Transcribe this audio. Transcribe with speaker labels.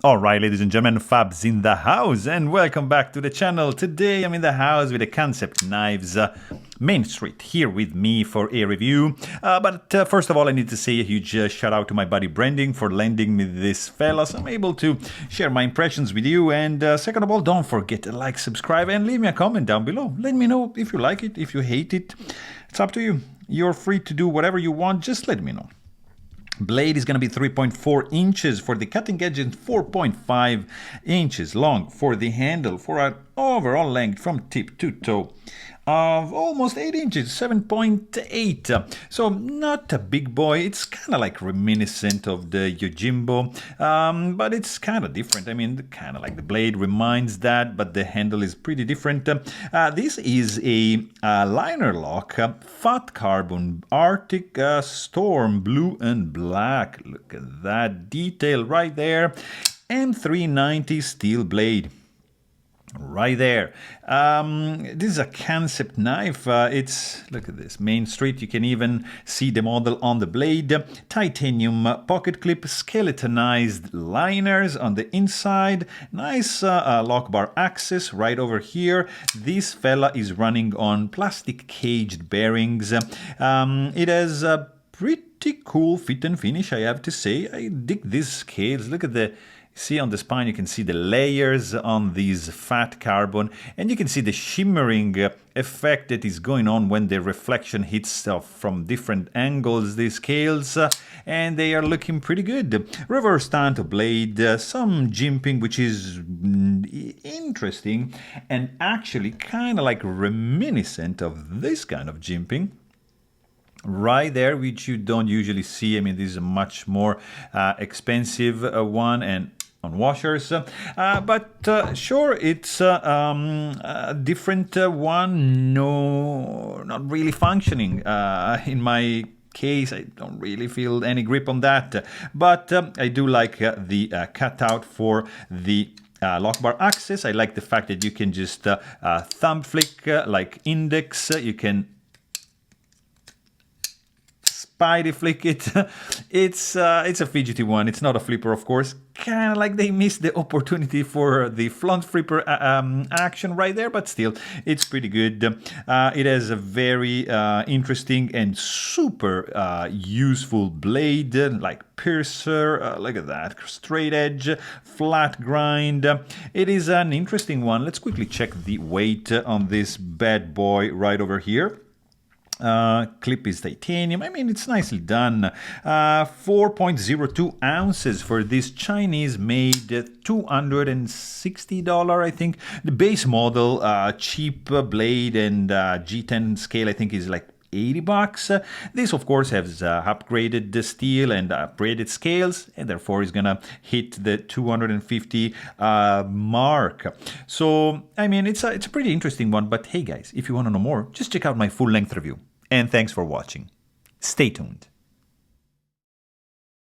Speaker 1: Alright, ladies and gentlemen, Fabs in the house, and welcome back to the channel. Today I'm in the house with the Kansept Knives Main Street, here with me for a review. But first of all, I need to say a huge shout out to my buddy Branding for lending me this fella, so I'm able to share my impressions with you. And second of all, don't forget to like, subscribe, and leave me a comment down below. Let me know if you like it, if you hate it. It's up to you. You're free to do whatever you want, just let me know. Blade is going to be 3.4 inches for the cutting edge and 4.5 inches long for the handle, for an overall length from tip to toe of almost 8 inches, 7.8. So not a big boy. It's kind of like reminiscent of the Yojimbo, but it's kind of different. I mean, kind of like the Blade reminds that, but the handle is pretty different. This is a liner lock, fat carbon Arctic Storm blue and black. Look at that detail right there. M390 steel blade. Right there. This is a Kansept knife. Look at this, Main Street. You can even see the model on the blade. Titanium pocket clip, skeletonized liners on the inside. Nice lock bar access right over here. This fella is running on plastic caged bearings. It has a pretty cool fit and finish, I have to say. I dig these scales. Look at the... See on the spine, you can see the layers on these fat carbon, and you can see the shimmering effect that is going on when the reflection hits from different angles, these scales, and they are looking pretty good. Reverse tanto blade, some jimping, which is interesting, and actually kind of like reminiscent of this kind of jimping. Right there, which you don't usually see. I mean, this is a much more expensive one and on washers, but sure, it's a different one. No, not really functioning. In my case, I don't really feel any grip on that, but I do like the cutout for the lock bar access. I like the fact that you can just thumb flick like index. You can spidey flick it. It's a fidgety one. It's not a flipper, of course. Kind of like they missed the opportunity for the front flipper action right there, but still, it's pretty good. It has a very interesting and super useful blade, like piercer. Look at that, straight edge, flat grind. It is an interesting one. Let's quickly check the weight on this bad boy right over here. Clip is titanium. I mean, it's nicely done. 4.02 ounces for this Chinese made $260, I think. The base model, cheap blade and G10 scale, I think is like $80. This, of course, has upgraded the steel and upgraded scales, and therefore is gonna hit the 250 mark. So, I mean, it's a pretty interesting one. But hey, guys, if you want to know more, just check out my full-length review. And thanks for watching. Stay tuned.